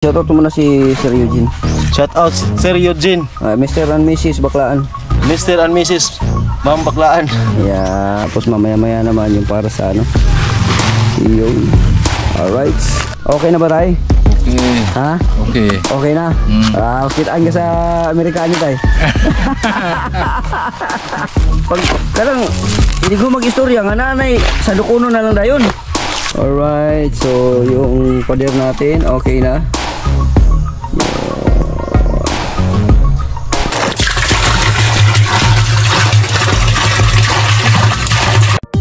Shoutout mo na si Sir Eugene. Shout out Sir Eugene. Mr. and Mrs. Baklaan. Mr. and Mrs. Ma'am Baklaan. Yeah, tapos mamaya-maya naman yung para sa ano. Yun. Alright. Okay na ba tayo? Okay. Ha? Okay. Okay na? Kitaan ka sa Amerikano tayo. Pag karang hindi ko mag-istorya nga nanay, sa Lukuno na lang dayon. Alright, so yung pader natin okay na.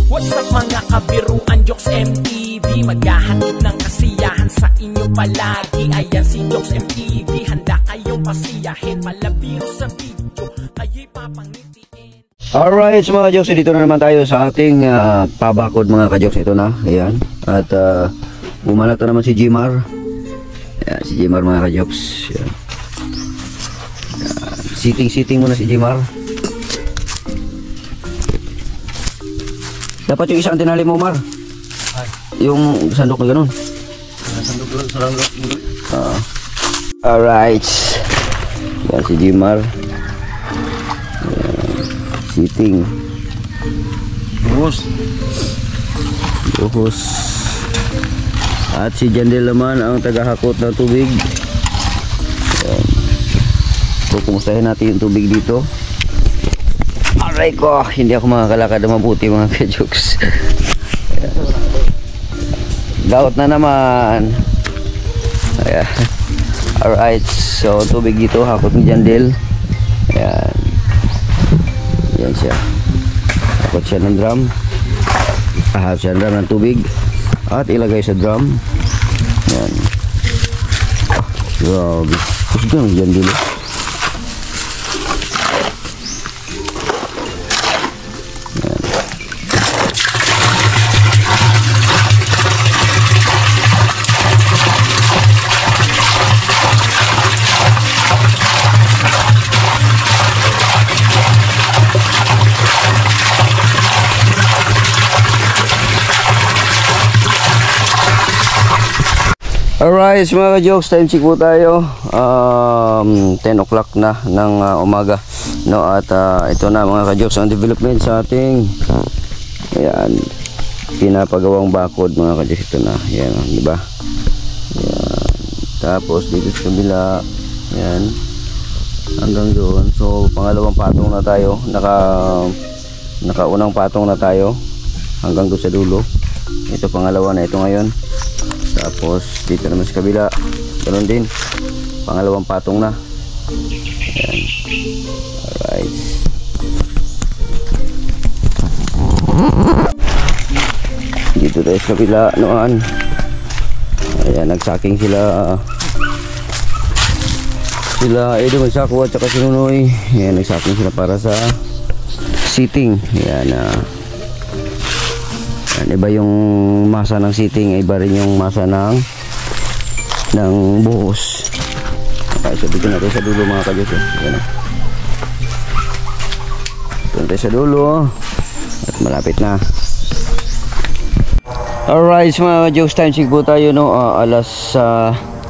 What's up mga kabiruan, Jokes MTV, maghahatid ng kasiyahan sa inyo palagi. Ayan si Jokes MTV, handa kayong pasiyahin, malabiro sa video, kayo'y papangitiin. Alright, so mga Jokes, dito na naman tayo sa ating pabakod mga ka-Jokes. Ito na, ayan. At bumalat na naman si Jimar. Ayan, si Jimar mga ka-Jokes. Ayan. Sitting muna si Jimar. Dapat yung isang tinali mo, Mar. Yung sandok na ganun. Sandok. Alright. Yan si Jimar. Sitting. Buhos. At si Jandel naman ang tagahakot ng tubig. Yan. So, kumustahin natin yung tubig dito. Aray ko, hindi ako makakalakad na mabuti mga ka-Jokes. Daot na naman. Ayan. Alright, so tubig dito, hakot ni Jandel. Ayan. Ayan siya. Hakot siya ng drum. Hakot siya ng drum ng tubig. At ilagay sa drum. Ayan. Grabe. Gusto ng Jandel. Alright, mga ka-Jokes, time check po tayo. 10 o'clock na ng umaga, no? At ito na mga ka-Jokes ang development sa ating ayan, pinapagawang bakod mga ka-Jokes. Ito na, ayan, di ba? Ayan. Tapos dito sa kabila, ayan, hanggang doon. So pangalawang patong na tayo, nakaunang patong na tayo hanggang doon sa dulo. Ito pangalawa na ito ngayon. Tapos dito naman sa kabila, ganoon din, pangalawang patong na. Ayan. Alright. Dito tayo sa kabila noon. Ayan, nagsaking sila Edo Magsako at saka si Nunoy. Ayan, nagsaking sila para sa seating. Ayan, iba yung masa ng seating, iba rin yung masa ng buhos. Okay, so dito natin sa dulo mga ka-Jokes. Ayan, dito natin sa dulo at malapit na. Alright mga ka-Jokes, time check po tayo, no? Alas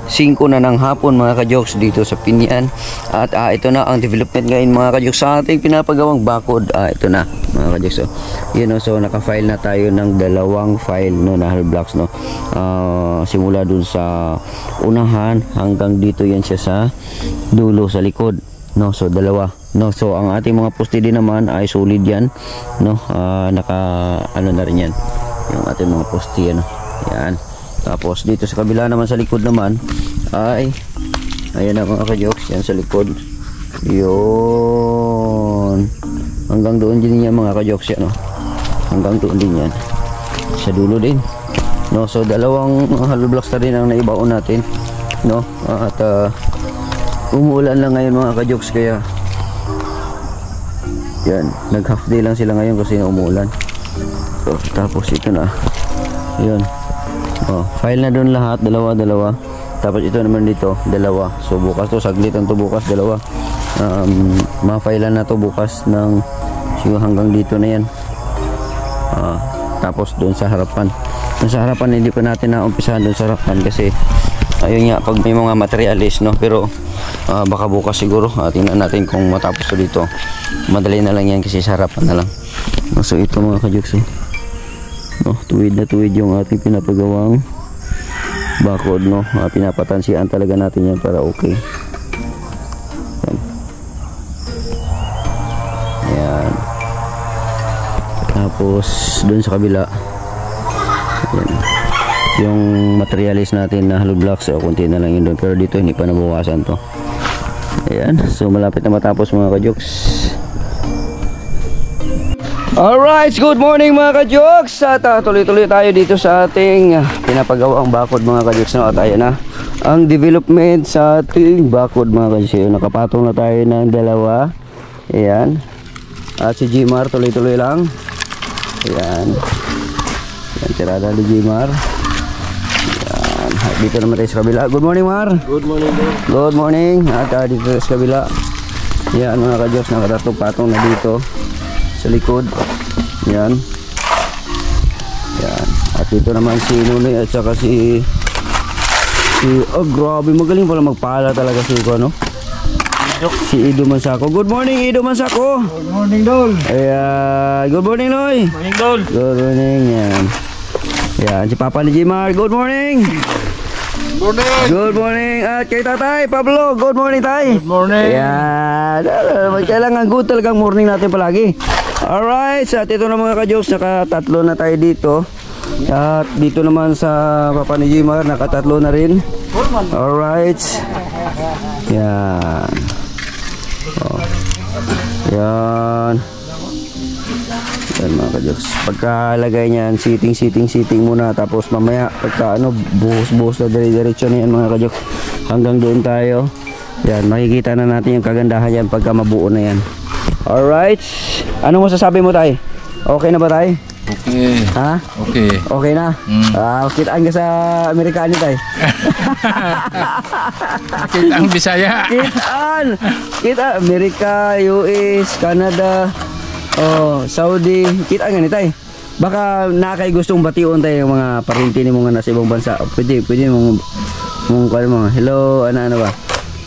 5 na ng hapon mga ka-Jokes dito sa Pinyan. At ito na ang development ngayon mga ka-Jokes sa ating pinapagawang bakod. Ito na mga ka-Jokes, so yun, no? So naka-file na tayo ng dalawang file, no, na hull blocks, no? Simula dun sa unahan hanggang dito yan siya sa dulo sa likod, no? So dalawa, no? So ang ating mga poste din naman ay solid yan, no? Naka ano na rin yan yung ating mga poste, ano? Yan. Tapos dito sa kabila naman sa likod naman ay ayan na mga ka-Jokes, yan sa likod. Yun. Hanggang doon din yan mga ka-Jokes, yan, no? Hanggang doon din yan. Sa dulo din, no? So dalawang hollow blocks na rin ang naibaon natin, no? At umuulan lang ngayon mga ka-Jokes, kaya yan, nag half day lang sila ngayon kasi umuulan. So tapos ito na, yun. File na doon lahat, dalawa. Tapos ito naman dito, dalawa. So bukas to, saglit ang to bukas, dalawa. Ma-file na to bukas ng siguro hanggang dito na yan. Tapos doon sa harapan. Doon sa harapan hindi pa natin naumpisahan doon sa harapan kasi ayun nga, pag may mga materialis, no, pero baka bukas siguro, tingnan natin kung matapos to dito. Madali na lang yan kasi sa harapan na lang. No, so ito mga kajoks, no, tuwid na tuwid yung ating pinapagawang bakod, no. Pinapatansian talaga natin yan para okay. Ayan. Tapos dun sa kabila, ayan, yung materialis natin na hollow blocks, kunti na lang yun doon, pero dito hindi pa nabawasan to. Ayan, so malapit na matapos mga kajoks. Alright, good morning mga kajoks. At tuloy-tuloy tayo dito sa ating pinapagawang bakod mga kajoks, no? At ayan na ang development sa ating bakod mga kajoks. Nakapatong na tayo ng dalawa. Ayan. At si Jimar tuloy-tuloy lang. Ayan. Ayan, tirada ni Jimar. Ayan. At dito naman tayo sa kabila. Good morning, Mar. Good morning, bro. Good morning. At dito sa kabila. Ayan mga kajoks, nakatatong-patong na dito sa likod. Ayan. Ayan. At dito naman si Nunoy at saka si oh grabe, magaling pala magpala talaga si Iko, no? Si Ido Mansako. Good morning, Ido Mansako. Good morning, Dol. Ayan. Good morning, Noy. Morning, Dol. Good morning. Ayan. Ayan. Si Papa ni Jimar. Good morning. Morning. Good morning. At kay Tatay Pablo. Good morning, Tay. Good morning. Ayan. Kailangan good talagang morning natin palagi. Alright. At ito na mga ka-jokes. Nakatatlo na tayo dito. At dito naman sa Papa ni Jimar. Nakatatlo na rin. Alright. Yan. Oh. Yan. Yan mga ka-jokes. Pagkalagay niyan, sitting muna. Tapos mamaya, pagka ano, buhos na diretso na yan mga ka-jokes. Hanggang doon tayo. Yan, makikita na natin yung kagandahan yan pagka mabuo na yan. Alright. Anong masasabi mo, Tay? Okay na ba, Tay? Okay. Ha? Okay. Okay na? Kitaan ka sa Amerikano, Tay? Kita ang Bisaya. Kitaan! Kita, Amerika, US, Canada, Saudi. Kitaan nga ni Tay. Baka nakay gustong batiun tayo yung mga parinti ni mga nasa ibang bansa. Pwede mong kala mo. Hello, ano ba?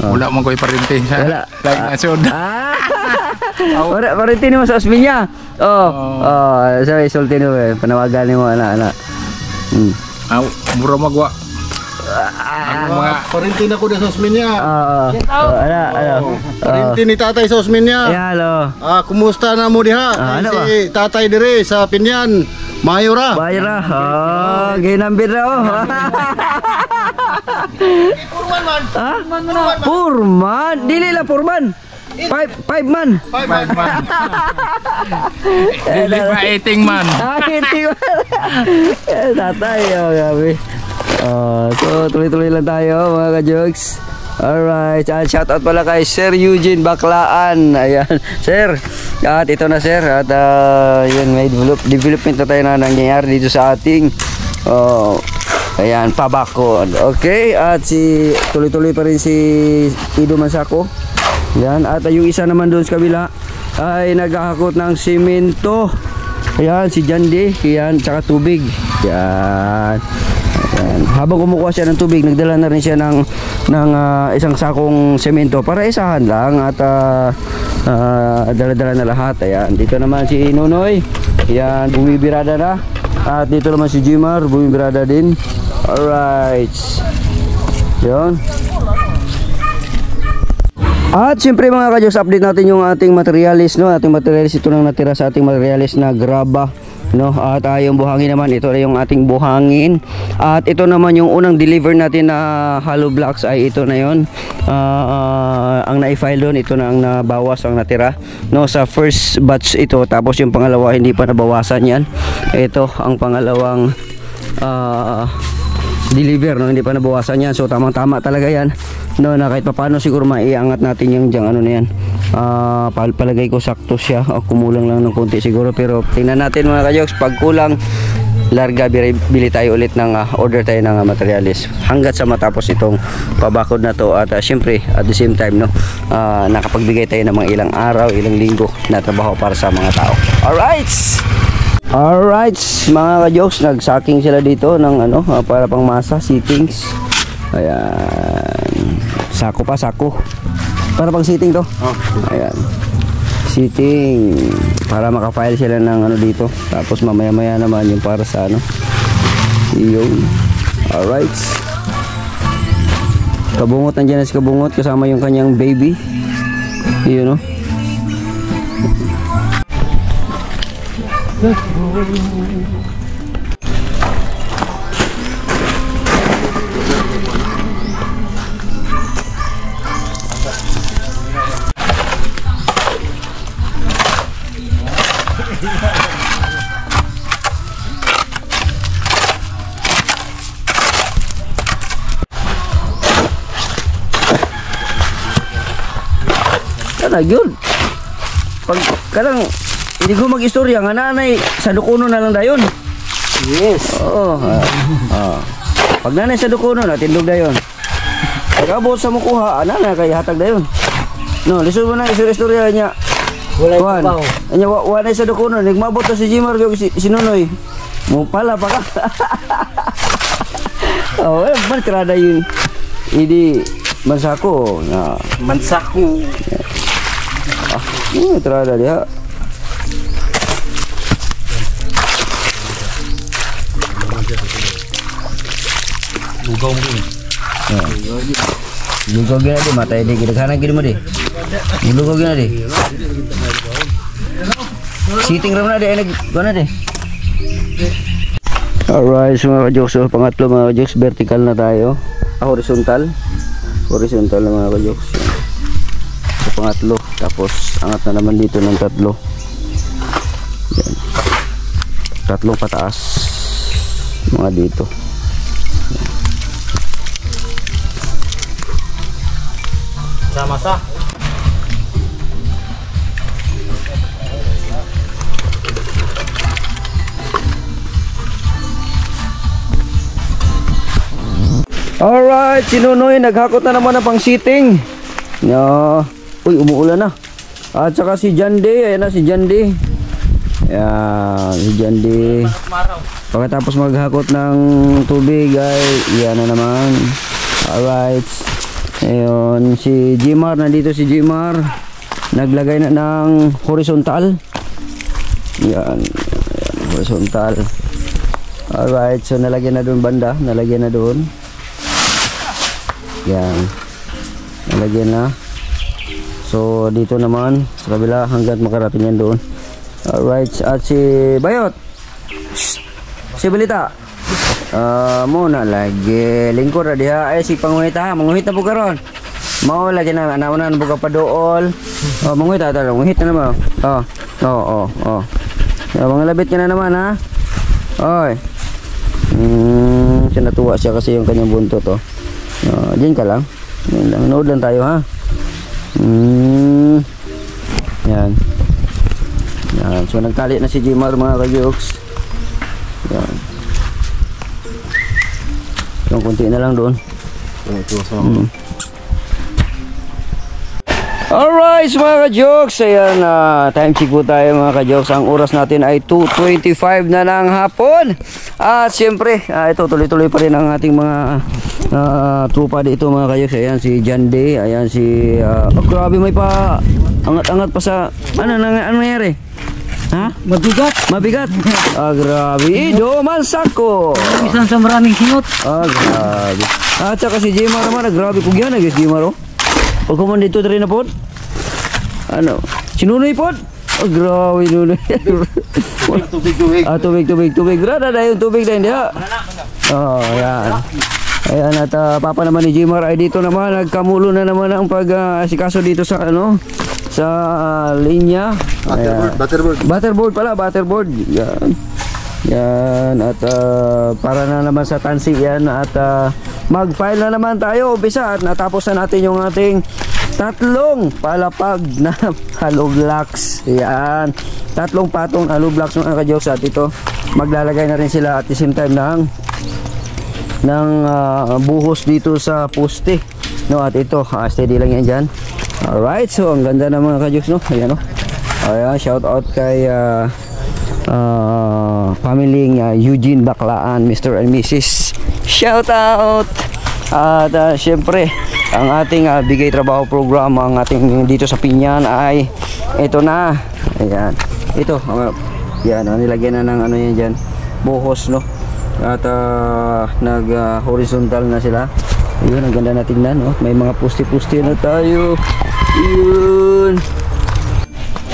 Wala mo ko'y parinti sa Wala. laing nasod. Parinti ni mo sa Osminya. Sorry, sulti mo. Panawagan ni mo, anak. Mura magwa. Ang mga Parintin ako na sa Osminya. Ano? Parintin ni tatay sa Osminya. Hello. Kumusta na mo diha? Ano ba? Si tatay dire sa Pinyan. Mayo ra. Bayra. Ginambir na Purman man. Purman? Dili lang Purman. 5 man. 5 man. dili pa 18 man. Hindi man. Tatay. Gabi. So tuloy-tuloy lang tayo mga ka-jokes. Alright, at shoutout pala kay Sir Eugene Baklaan. Ayan, Sir. At ito na, Sir. At yun, may development na tayo na nangyayari dito sa ating ayan, pabakod. Okay, at tuloy-tuloy pa rin si Ido Mansako. Ayan, at yung isa naman doon sa kabila ay naghahakot ng simento. Ayan, si Jandi. Ayan, tsaka tubig. Ayan. Ayan. Habang kumukuha siya ng tubig, nagdala na rin siya ng isang sakong semento para isahan lang at dala-dala na lahat. Ayan. Dito naman si Nonoy. Ayan, bumibirada na. At dito naman si Jimar, bumibirada din. Alright. Ayan. At siyempre mga ka-jokes, update natin yung ating materialis, no? Ating materialis, ito nang natira sa ating materialis na graba, no? At yung buhangin naman, ito na yung ating buhangin. At ito naman yung unang deliver natin na hollow blocks ay ito na yon. Ang na-file doon, ito na ang nabawas, ang natira, no? Sa first batch ito, tapos yung pangalawa hindi pa nabawasan yan. Ito ang pangalawang deliver, no? Hindi pa nabawasan yan. So tamang-tama talaga yan, no, na kahit paano siguro maiangat natin yung dyang ano na yan. Palagay ko sakto siya, kumulang lang ng konti siguro, pero tingnan natin mga ka-jokes. Pag kulang, larga, bili tayo ulit ng order tayo ng materialis hanggat sa matapos itong pabakod na to. At syempre at the same time, no, nakapagbigay tayo ng mga ilang araw, ilang linggo na trabaho para sa mga tao. Alright mga ka-jokes, nagsaking sila dito ng para pang masa, sittings. Ayan. Sako pa, sako. Para pang sitting to. Ayan. Sitting. Para makafile sila ng ano dito. Tapos mamaya-maya naman yung para sa ano. Yung. Alright. Kabungot, nandiyan na si Kabungot kasama yung kanyang baby. Yun, no? Kana yun. Pag kanang hindi ko mag-istorya nga nanay sa dukuno na lang dayon. Yes. Oo. Pag nanay sa dukuno na tindog dayon. Pag abot sa mukuha, nanay kay hatag dayon. No, lisod mo na istorya niya. Wala pa. Anya wa sa dukuno, nagmabot na si Jimar yung si Nunoy. Mo pala pa ka. Oh, man trada yun. Idi mansako na mansako. Terada dia. Lugaw mungkin. Lugaw gina deh, mata ini kita kanan gini mah deh. Lugaw gina deh. Sitting ramna deh, enak gana deh. Alright, mga ka-jokes, so pangatlo mga ka-jokes, vertical na tayo. Horizontal. Horizontal na mga ka-jokes. So pangatlo. Tapos angat na naman dito ng tatlo. Yan. Tatlong pataas. Mga dito. Sama-sama. Alright, si Nunoy naghakot na naman ng pang sitting. No. Uy, umuulan na. At saka si Jande, ayan na si Jande. Ayan, si Jande. Pagkatapos maghakot ng tubig ay yan na naman. Alright. Ayun, si Jimar, nandito si Jimar. Naglagay na ng horizontal. Yan, horizontal. Alright, so nalagyan na doon banda. Nalagyan na doon. Yan. Nalagyan na. So dito naman sa kabila hanggang makarating yan doon. Alright, at si Bayot. Si Balita. Muna lagi lingkod ra diha ay si panguhita, manguhit na po karon. Mao lagi na anauna buka pa dool. Manguhit ata, manguhit na naman. Mga labit ka na naman ha. Oy. Siya natuwa siya kasi yung kanyang buntot to. Diyan ka lang. Nood lang tayo ha. Yan. Yan. So nagtali na si Jimar mga ka-jokes. Yan. Yung konti na lang doon. Alright mga ka-jokes. Ayan, time check po tayo mga ka-jokes. Ang oras natin ay 2:25 na ng hapon. At siyempre ito tuloy-tuloy pa rin ang ating mga tropa dito mga ka-jokes. Ayan si Jande. Ayan si grabe, may pa angat-angat pa sa ano nangyari? Ha? Mabigat. Grabe. Ido mansako. Isang sa maraming singot. Grabe. At saka si Jimar naman, grabe kung yan guys, Jimar oh. Pag kuman dito rin na po. Ano? Sinunoy po. Grabe nunoy. Tubig. Grada na yung tubig na hindi ha. Yan. Ayan, at papa naman ni Jimar ay dito naman nagkamulo na naman ang pag-asikaso dito sa ano, sa linya. Butterboard pala. Yan. At para na naman sa tansi yan. At mag-file na naman tayo. Umpisa at natapos na natin yung ating tatlong palapag na hollow blocks. Yan. Tatlong patong hollow blocks mga ka-jokes. At ito maglalagay na rin sila at the same time ng buhos dito sa poste, no? At ito steady lang yan dyan. Alright, so ang ganda ng mga ka-jokes, no? Ayan, no? Ayan, shout out kay family Eugene Baklaan, Mr. and Mrs. Shout out. At syempre, ang ating bigay trabaho program, ang ating dito sa Pinyan ay ito na. Ayan. Ito, yan, nilagyan na ng ano yan dyan, buhos, no? At nag horizontal na sila. Ayun, ang ganda na tingnan, no? May mga pusti-pusti na tayo. Yun.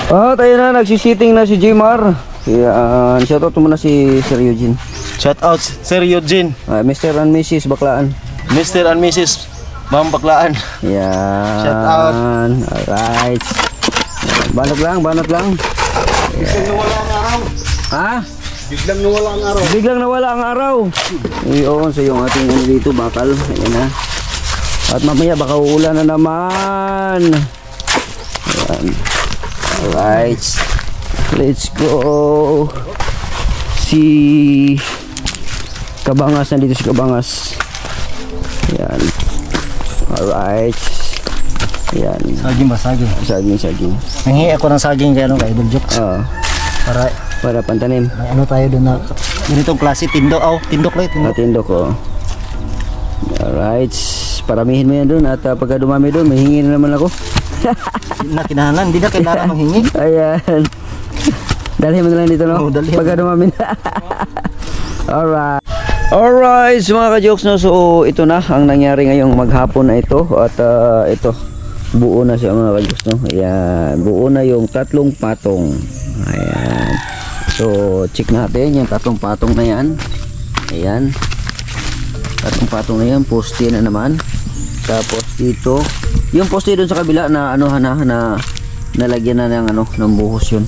Tayo na, nagsisiting na si Jmar. Yan, shoutout mo na si Sir Eugene. Shout out Sir Eugene, Mr. and Mrs. Baklaan. Mr. and Mrs. Ma'am Baklaan. Yan. Shout out. Alright. Banat lang, banat lang. Biglang nawala ang araw. Ha? Biglang nawala ang araw. Biglang nawala ang araw. Iyon, so yung ating ano dito, bakal. Ayan na. At mamaya baka uulan na naman. Ayan. Alright. Let's go. Si Kabangas, nandito si Kabangas. Ayan. Alright. Ayan. Saging ba? Saging. Saging. Nangihi ako ng saging kay Idol Jokes. Para pantanim. May ano tayo doon na ganitong klase, tindok. Tindok lang, tindok. Atindok ko. Alright. Paramihin mo yan doon at pagka dumami doon, may hingi na naman ako. Hindi na kailangan manghingi. Ayan. Dalhin mo na lang dito, no? Oo, dalhin. Pagka dumami na. Alright. Alright, so mga ka-jokes, no? So ito na ang nangyari ngayong maghapon na ito. At ito, buo na siya mga ka-jokes, no? Ayan, buo na yung 3 patong. Ayan. So check natin yung 3 patong na yan. Ayan, 3 patong na yan. Poste na naman. Tapos dito, yung poste doon sa kabila na ano na nalagyan na ng ano ng buhos yun.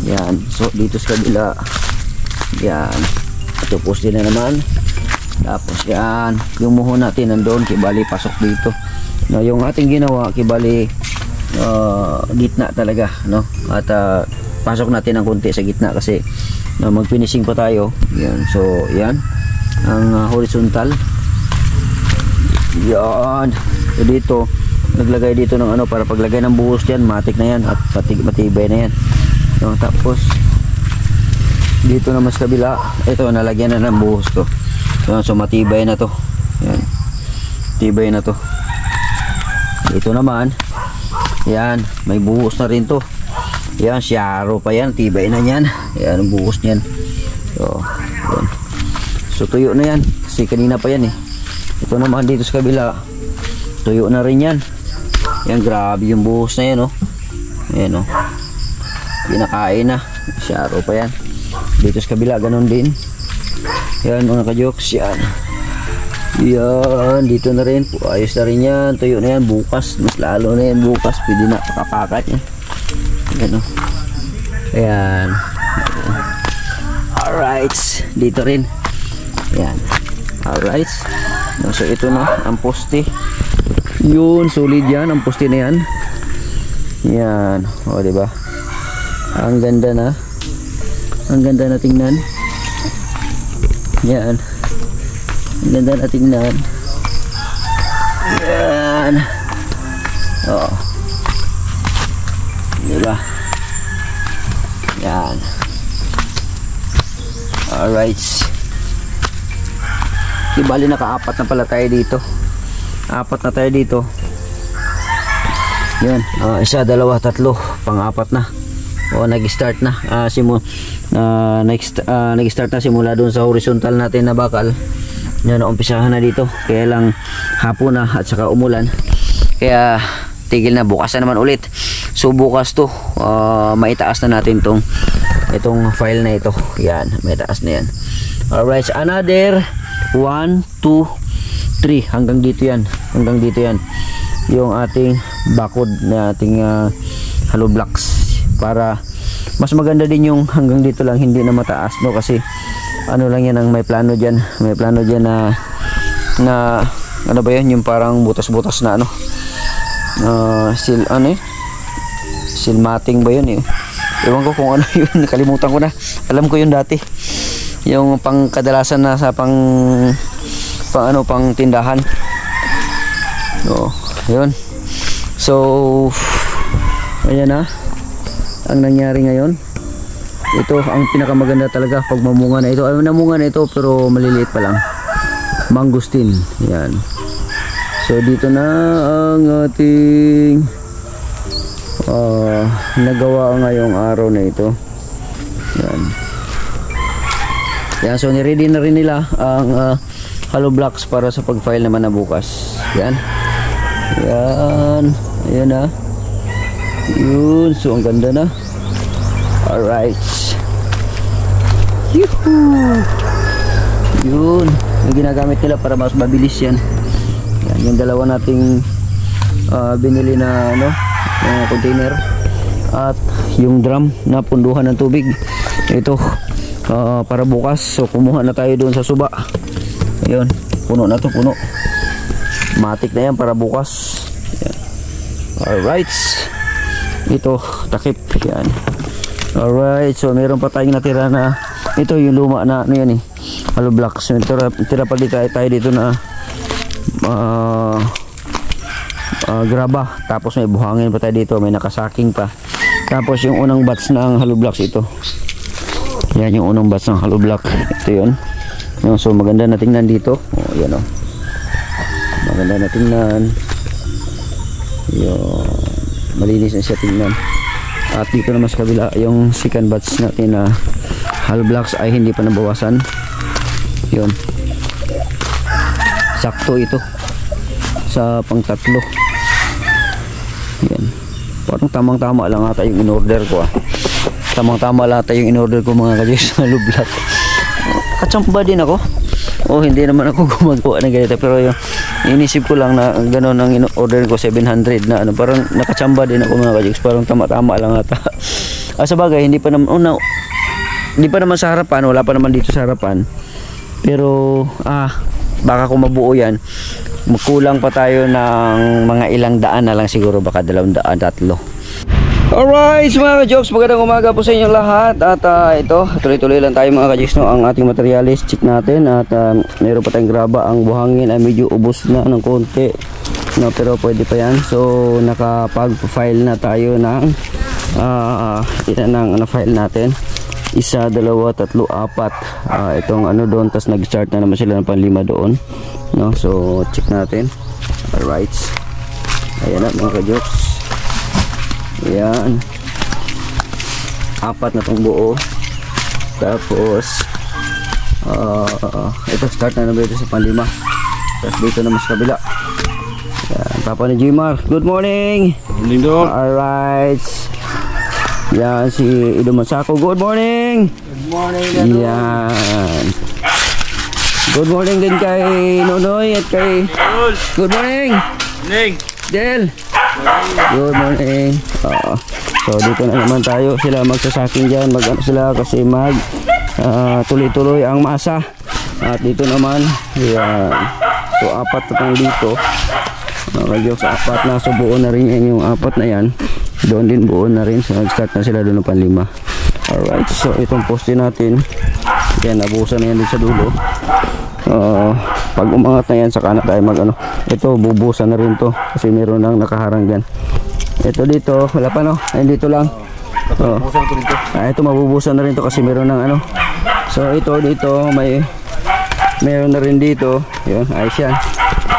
Yan, so dito sa kabila, yan, ito poste na naman. Tapos yan, yung muho natin nandoon, kibali pasok dito. No, yung ating ginawa, kibali gitna talaga, no? At pasok natin ng konti sa gitna kasi mag-finishing pa tayo. Yan, so yan, ang horizontal. Yan, so dito naglagay dito ng ano para paglagay ng buhos diyan, matik na yan at matibay na yan. No, tapos dito naman sa kabila, ito nalagyan na ng buhos to. So matibay na to. Yan. Tibay na to. Dito naman, yan, may buhos na rin to. Yan, syaro pa yan, tibay na yan. Yan ang buhos niyan. So, yan. So tuyo na yan kasi kanina pa yan eh. Ito naman dito sa kabila, tuyo na rin yan. Yan, grabe yung buhos na yan, oh. Ayan, oh. Pinakain na, syaro pa yan. Dito sa kabila ganun din. Yan mga ka-jokes, yan. Yan, dito na rin, ayos na rin yan. Tuyo na yan, bukas, mas lalo na yan bukas. Pwede na pakapakat yan. Yan, oh. Ayan. Alright, dito rin. Yan. Alright. So ito na ang poste. Yun, solid yan ang poste na yan. Yan, o diba? Ang ganda na. Ang ganda na tingnan. Yan. Ang ganda na tingnan. Yan. Oh. Diba? Yan. Alright. Bali naka-4 na pala tayo dito. 4 na tayo dito. Yan. 1, 2, 3. Pang-4 na. O nag-start na. Nag-start na simula doon sa horizontal natin na bakal. Yan, umpisahan na dito. Kaya lang hapon na at saka umulan. Kaya tigil na, bukas na naman ulit. So bukas to, maitaas na natin itong file na ito. Yan, maitaas na yan. Alright, so another 1, 2, 3 hanggang dito yan. Hanggang dito yan. Yung ating bakod na ating hollow blocks. Para mas maganda din yung hanggang dito lang, hindi na mataas, no? Kasi ano lang yan ang may plano dyan. May plano dyan na ano ba yan? Yung parang butas-butas na ano. Silmating ba yun eh? Ewan ko kung ano yun. Nakalimutan ko na. Alam ko yun dati. Yung pang kadalasan na sa pang tindahan. No, yun. So ayan na ang nangyari ngayon. Ito ang pinakamaganda talaga pag mamunga na ito. Ay, namunga na ito pero maliliit pa lang. Mangustin. Yan. So dito na ang ating nagawa ngayong araw na ito. Yan. Yan, so niready na rin nila ang hollow blocks para sa pag-file naman na bukas. Yan. Yan. Ayan na. Yun. So ang ganda na. Alright. Yuhuu. Yun. Yung ginagamit nila para mas mabilis yan. Yan. Yung dalawa nating binili na container. At yung drum na punduhan ng tubig. Ito. Para bukas. So kumuha na tayo doon sa suba. Ayun. Puno na to. Puno. Matik na yan para bukas. Yan. Alright. Ito. Takip. Yan. Alright. So meron pa tayong natira na ito yung luma na ano yan hollow blocks. So, tira pa tayo dito na graba. Tapos may buhangin pa tayo dito. May nakasaking pa. Tapos yung unang batch ng hollow blocks ito. Yan yung unang batch ng hollow block. Ito yun. So maganda na tingnan dito. Oh, yan o. Maganda na tingnan. Yun. Malinis na siya tingnan. At dito naman sa kabila yung second batch natin na hollow blocks ay hindi pa nabawasan. Yun. Sakto ito sa pang-tatlo. Yan. Parang tamang-tama lang ata yung in-order ko Tamang-tama lang ata yung in-order ko mga ka-Jogs na hollow block. Katsamba din ako. Hindi naman ako gumagawa ng ganito. Pero yung inisip ko lang na gano'n ang in-order ko 700 na parang nakatsamba din ako mga ka-Jogs. Parang tama-tama lang ata. Sa bagay, hindi pa naman sa harapan. Wala pa naman dito sa harapan. Pero baka kung mabuo yan, magkulang pa tayo ng mga ilang daan na lang siguro, baka 200, 300. Alright mga ka-Jogs, magandang umaga po sa inyo lahat. At ito, tuloy-tuloy lang tayo mga ka-Jogs ang ating materialis. Check natin at mayroon pa tayong graba. Ang buhangin ay medyo ubos na ng konti, pero pwede pa yan. So nakapag-file na tayo ng file natin. 1, 2, 3, 4 itong doon, tas nag-start na naman sila ng pang-5 doon, so check natin. Alright, ayan na mga ka-Jogs. Ayan, 4 na itong buo. Tapos ito start na naman ito sa pang-5. Tapos dito naman sa kabila. Ayan, Papa ni Jimar, good morning. Good morning doon. Alright. Yan si Ido Masako, good morning. Good morning. Yan. Good morning din kay Nonoy at kay good morning. Ning. Del. Good morning. So dito na naman tayo. Sila magsasaking dyan. Sila kasi tuloy-tuloy ang masa. At dito naman, yan. So 4 na tayong dito. Jogs, 4 na. So buo na rin yan yung 4 na yan. Doon din buo na rin. So nag-start na sila doon ng pang-5. Alright, so itong poste natin, yan, nabusan na yan din sa dulo. Pag umangat na yan, saka na tayo ito, bubusan na rin to kasi meron nang nakaharang dyan. Ito dito, wala pa dito lang. Ito mabubusan na rin to kasi meron nang so ito dito, meron na rin dito. Yun, ayos yan.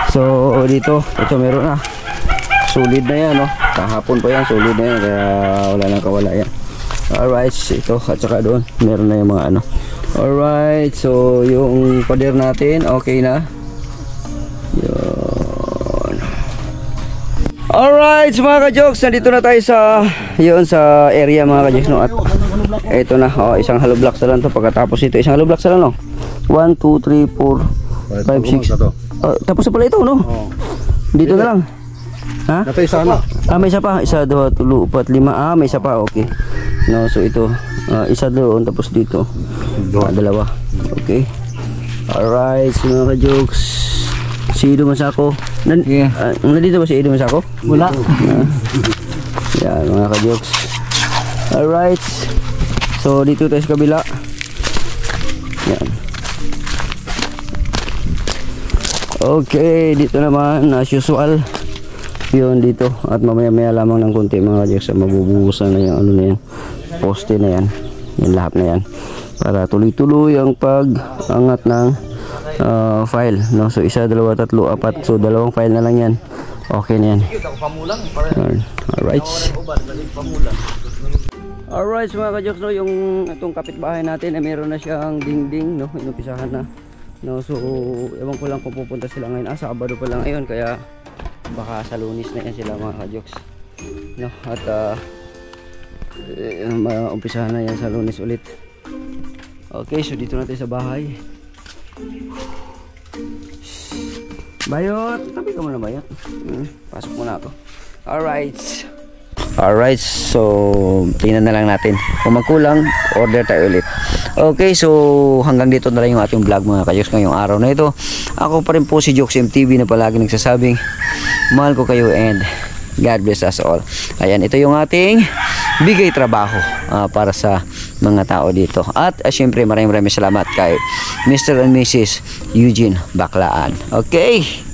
So dito, ito meron na. Solid na yan, kahapon pa yan, solid na yan, kaya wala nang kawala yan. Alright, ito at saka doon meron na yung mga Alright, so yung pader natin okay na. Yun. Alright mga ka-Jogs, nandito na tayo sa area mga ka-Jogs, at ito na, isang hollow blocks na lang to. Pagkatapos ito, isang hollow blocks na lang, 1, 2, 3, 4, 5, 6 tapos na pala ito, dito na lang. Ha? Ito isa na. May isa pa. 1, 2, 3, 4, 5. May isa pa. Okay. So ito. Isa doon. Tapos dito. 2. Okay. Alright. So mga ka-Jogs. Si Ido Masako. Nandito ba si Ido Masako? Wala. Yan mga ka-Jogs. Alright. So dito tayo sa kabila. Yan. Okay. Dito naman as usual. Yun dito, at mamaya-maya lamang ng konti mga ka-Jogs, mabubuhusan na yung na yan, poste na yan, yung lahat na yan, para tuloy-tuloy ang pag-angat ng file, no? So isa, dalawa, tatlo, apat. So dalawang file na lang yan. Okay na yan. Alright. Alright mga ka-jokes, no, yung itong kapitbahay natin ay meron na siyang dingding, no, inupisahan na, no. So ewan ko lang kung pupunta sila ngayon, Sabado pa lang ngayon, kaya baka sa Lunes na yan sila mga ka-jokes, no. At umpisahan na yan sa Lunes ulit. Okay, so dito natin sa bahay. Bayot, tabi ka muna Bayot. Pasok muna ako. Alright, so tingnan na lang natin. Kung magkulang, order tayo ulit. Okay, so hanggang dito na lang yung ating vlog mga ka-jokes ngayong araw na ito. Ako pa rin po si Jokes MTV na palagi nagsasabing mahal ko kayo and God bless us all. Ayan, ito yung ating bigay trabaho para sa mga tao dito. At syempre maraming salamat kay Mr. and Mrs. Eugene Baclaan. Okay.